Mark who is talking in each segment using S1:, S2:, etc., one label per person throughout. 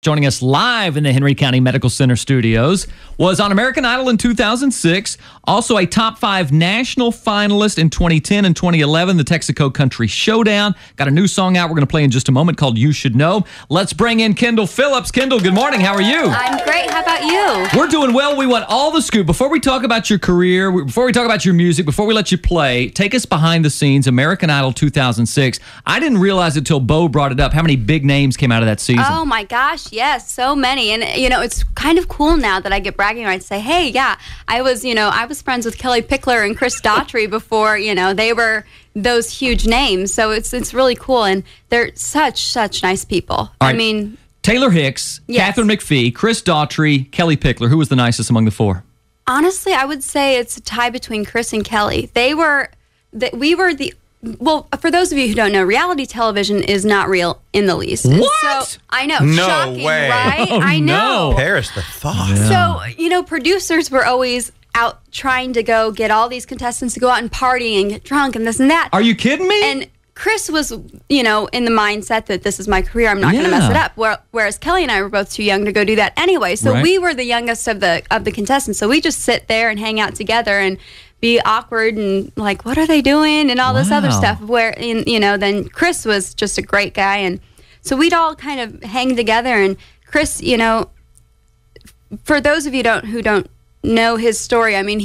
S1: joining us live in the Henry County Medical Center studios, was on American Idol in 2006, also a top 5 national finalist in 2010 and 2011, the Texaco Country Showdown. Got a new song out we're going to play in just a moment called You Should Know. Let's bring in Kendall Phillips. Kendall, good morning. How are you?
S2: I'm great. How about you?
S1: We're doing well. We want all the scoop. Before we talk about your career, before we talk about your music, before we let you play, take us behind the scenes, American Idol 2006. I didn't realize it till Bo brought it up, how many big names came out of that season.
S2: Oh my gosh, yes, so many. And it's kind of cool now that I get bragging rights to say, hey, yeah, I was friends with Kelly Pickler and Chris Daughtry before, they were those huge names. So it's really cool, and they're such nice people.
S1: Right.
S2: I mean,
S1: Taylor Hicks,
S2: yes.
S1: Catherine McPhee, Chris Daughtry, Kelly Pickler. Who was the nicest among the four?
S2: Honestly, I would say it's a tie between Chris and Kelly. Well, for those of you who don't know, reality television is not real in the least.
S1: What?
S2: So, I know.
S3: No
S2: shocking,
S3: way.
S2: right?
S1: Oh,
S2: I know.
S1: no.
S3: Perish the thought.
S1: Yeah.
S2: So, producers were always out trying to go get all these contestants to go out and party and get drunk and this and that.
S1: Are you kidding me?
S2: And Chris was, in the mindset that this is my career, I'm not going to mess it up. Whereas Kelly and I were both too young to go do that anyway. So we were the youngest of the contestants. So we just sit there and hang out together and be awkward and like, what are they doing? And all this other stuff. Then Chris was just a great guy. And so we'd all kind of hang together. And Chris, for those of you who don't know his story, I mean,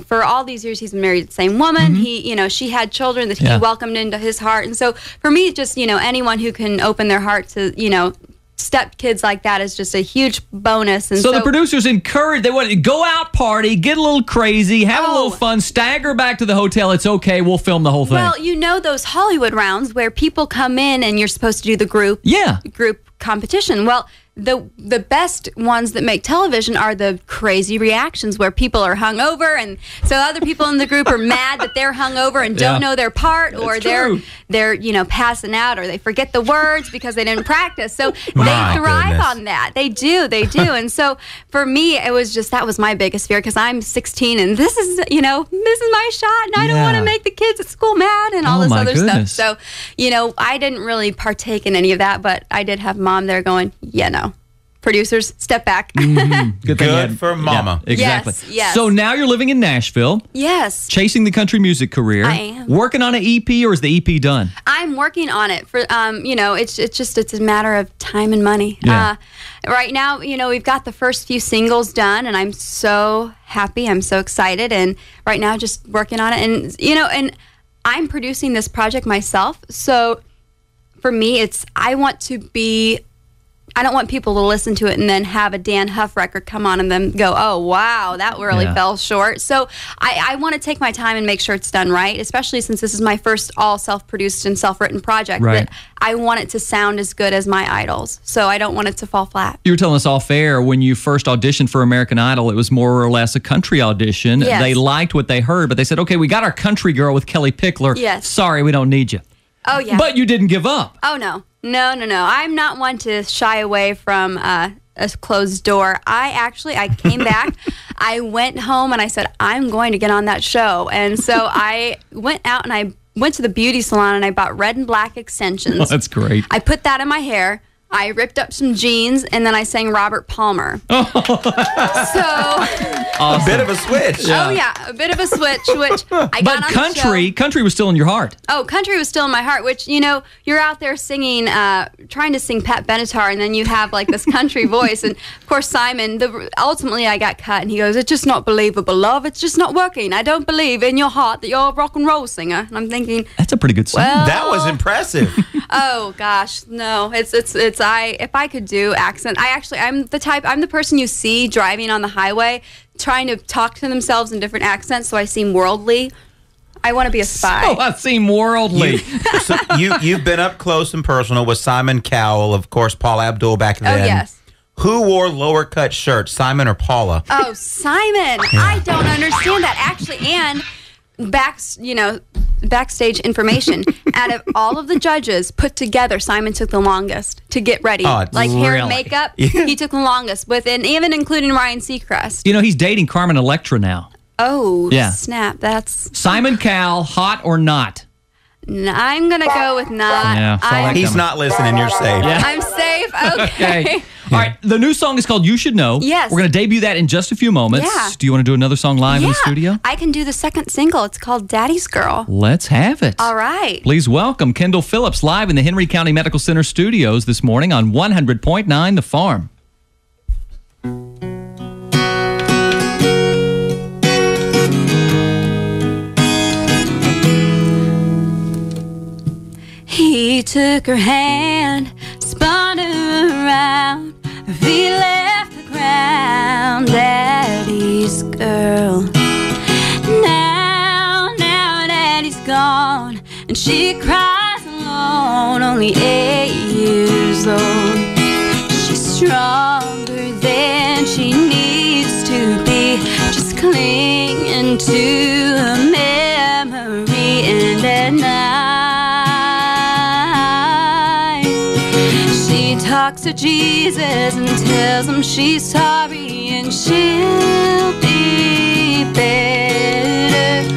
S2: for all these years, he's been married to the same woman. Mm-hmm. She had children that he welcomed into his heart. And so for me, just, anyone who can open their heart to, step kids like that is just a huge bonus. And
S1: so the producers encourage, they want to go out, party, get a little crazy, have a little fun, stagger back to the hotel. It's okay. We'll film the whole thing.
S2: Well, those Hollywood rounds where people come in and you're supposed to do the group competition. Well, the best ones that make television are the crazy reactions where people are hungover, and so other people in the group are mad that they're hungover and don't know their part, or they're passing out, or they forget the words because they didn't practice. So they thrive on that. They do. And so for me, it was that was my biggest fear, because I'm 16 and this is my shot, and I don't want to make the kids at school mad and all this other stuff. So I didn't really partake in any of that, but I did have Mom there going, no. Producers, step back.
S1: Mm-hmm.
S3: Good for Mama.
S1: Yeah, exactly.
S2: Yes.
S1: So now you're living in Nashville.
S2: Yes.
S1: Chasing the country music career.
S2: I am.
S1: Working on an EP, or is the EP done?
S2: I'm working on it. For it's a matter of time and money.
S1: Yeah.
S2: Right now, we've got the first few singles done, and I'm so happy. I'm so excited, and right now just working on it. And I'm producing this project myself. So for me, I don't want people to listen to it and then have a Dan Huff record come on and then go, oh, wow, that really fell short. So I want to take my time and make sure it's done right, especially since this is my first all self-produced and self-written project.
S1: Right.
S2: But I want it to sound as good as my idols. So I don't want it to fall flat.
S1: You were telling us off air, when you first auditioned for American Idol, it was more or less a country audition.
S2: Yes.
S1: They liked what they heard, but they said, okay, we got our country girl with Kelly Pickler.
S2: Yes.
S1: Sorry, we don't need you.
S2: Oh, yeah.
S1: But you didn't give up.
S2: Oh, no. No. I'm not one to shy away from a closed door. I came back. I went home and I said, I'm going to get on that show. And so I went out and I went to the beauty salon and I bought red and black extensions.
S1: Oh, that's great.
S2: I put that in my hair. I ripped up some jeans, and then I sang Robert Palmer.
S1: Oh.
S2: So
S3: awesome. A bit of a switch.
S2: Yeah. Oh, yeah, a bit of a switch, which I got on
S1: country was still in your heart.
S2: Oh, country was still in my heart, which, you're out there singing, trying to sing Pat Benatar, and then you have, this country voice. And, of course, Simon, ultimately I got cut, and he goes, it's just not believable, love. It's just not working. I don't believe in your heart that you're a rock and roll singer. And I'm thinking...
S1: That's a pretty good song.
S2: Well,
S3: that was impressive.
S2: Oh, gosh, no. If I could do accent, I'm the person you see driving on the highway trying to talk to themselves in different accents so I seem worldly. I want to be a spy.
S1: Oh, I seem worldly.
S3: You've been up close and personal with Simon Cowell, of course, Paula Abdul back then.
S2: Oh, yes.
S3: Who wore lower cut shirts, Simon or Paula?
S2: Oh, Simon. I don't understand that, actually. And backstage information. Out of all of the judges put together, Simon took the longest to get ready. Hair and makeup, he took the longest, even including Ryan Seacrest.
S1: He's dating Carmen Electra now.
S2: Oh, snap. That's...
S1: Simon Cowell, hot or not?
S2: I'm going to go with not.
S1: Yeah,
S3: he's not listening. You're safe.
S2: I'm Okay.
S1: All right. The new song is called You Should Know.
S2: Yes.
S1: We're going to debut that in just a few moments.
S2: Yeah.
S1: Do you want to do another song live in the studio?
S2: I can do the second single. It's called Daddy's Girl.
S1: Let's have it.
S2: All right.
S1: Please welcome Kendall Phillips live in the Henry County Medical Center studios this morning on 100.9 The Farm.
S2: He took her hand, spun her around, her feet left the ground. Daddy's girl. Now Daddy's gone, and she cries alone, only 8 years old. She's stronger than she needs to be, just clinging to a memory. And at night she talks to Jesus and tells him she's sorry and she'll be better,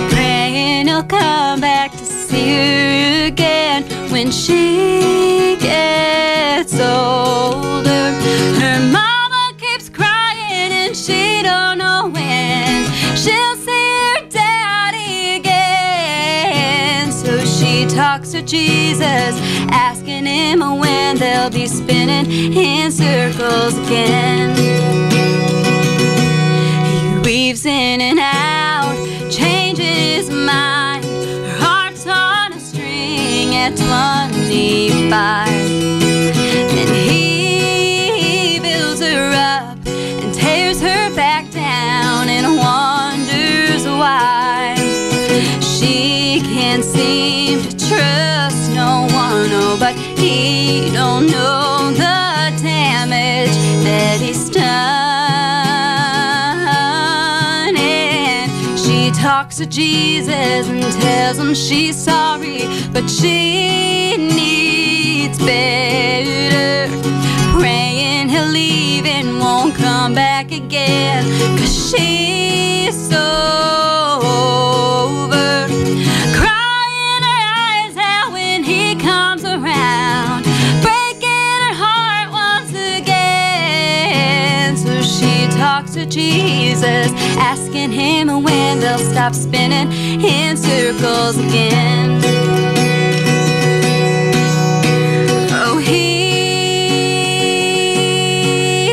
S2: praying he'll come back to see her again when she gets older. Her mama keeps crying and she don't know when she'll see her daddy again. So she talks to Jesus, asking him when they'll be spinning in circles again. He weaves in and out, changes his mind. Her heart's on a string at 25. And he builds her up and tears her back down and wonders why she can't seem to trust no one. Oh, but he don't know the damage that he's done. And she talks to Jesus and tells him she's sorry, but she needs better, praying he'll leave and won't come back again, 'cause she's so over, crying her eyes out when he comes around, breaking her heart once again. So she talks to Jesus, asking him when they'll stop spinning in circles again. Oh, he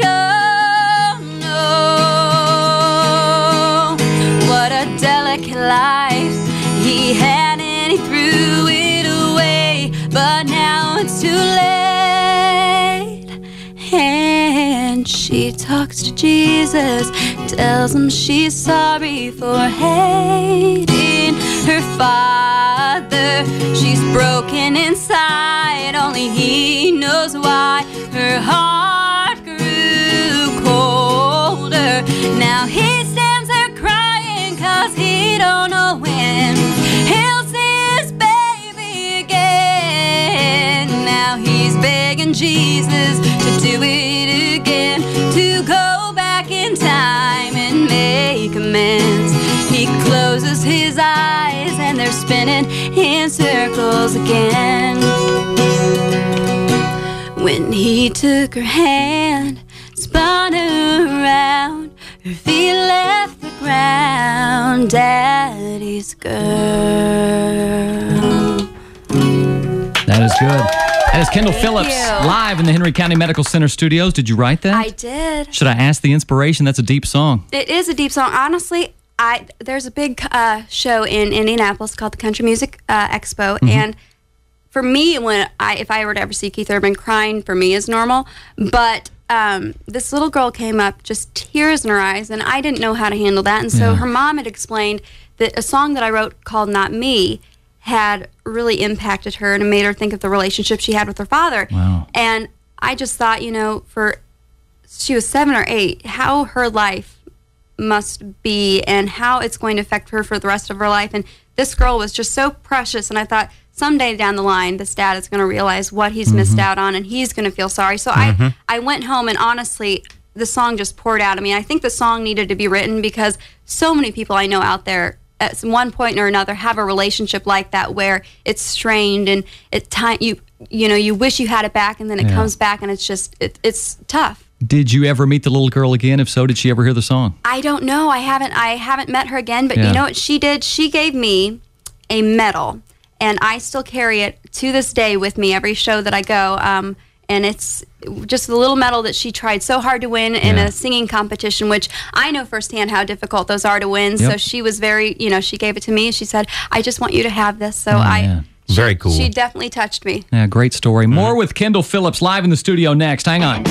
S2: don't know what a delicate life he had, and he threw it away, but now it's too late. And she talks to Jesus, tells him she's sorry for hating her father. She's broken inside, only he knows why. Her heart grew colder. Now he stands there crying, 'cause he don't know when he'll see his baby again. Now he's begging Jesus to do it again, to go back in time and make amends. He closes his eyes and they're spinning in circles again. When he took her hand, spun her around, her feet left the ground. Daddy's girl.
S1: That is good. That is Kendall Phillips
S2: you.
S1: live in the Henry County Medical Center studios. Did you write that?
S2: I did.
S1: Should I ask the inspiration? That's a deep song.
S2: It is a deep song. Honestly, there's a big show in Indianapolis called the Country Music Expo, and for me, if I were to ever see Keith Urban, crying for me is normal. But this little girl came up, just tears in her eyes, and I didn't know how to handle that. And so her mom had explained that a song that I wrote called "Not Me" had really impacted her and it made her think of the relationship she had with her father.
S1: Wow.
S2: And I just thought, she was 7 or 8, how her life must be and how it's going to affect her for the rest of her life. And this girl was just so precious, and I thought someday down the line this dad is going to realize what he's missed out on and he's going to feel sorry. So I went home, and honestly, the song just poured out of me. I think the song needed to be written because so many people I know out there at one point or another have a relationship like that where it's strained, and you wish you had it back, and then it comes back, and it's just it's tough.
S1: Did you ever meet the little girl again? If so, did she ever hear the song?
S2: I don't know. I haven't met her again, but you know what she did? She gave me a medal, and I still carry it to this day with me every show that I go. And it's just the little medal that she tried so hard to win in a singing competition, which I know firsthand how difficult those are to win. So she was very, she gave it to me, and she said, "I just want you to have this." So
S3: very cool.
S2: She definitely touched me.
S1: Yeah, great story. More with Kendall Phillips live in the studio next. Hang on.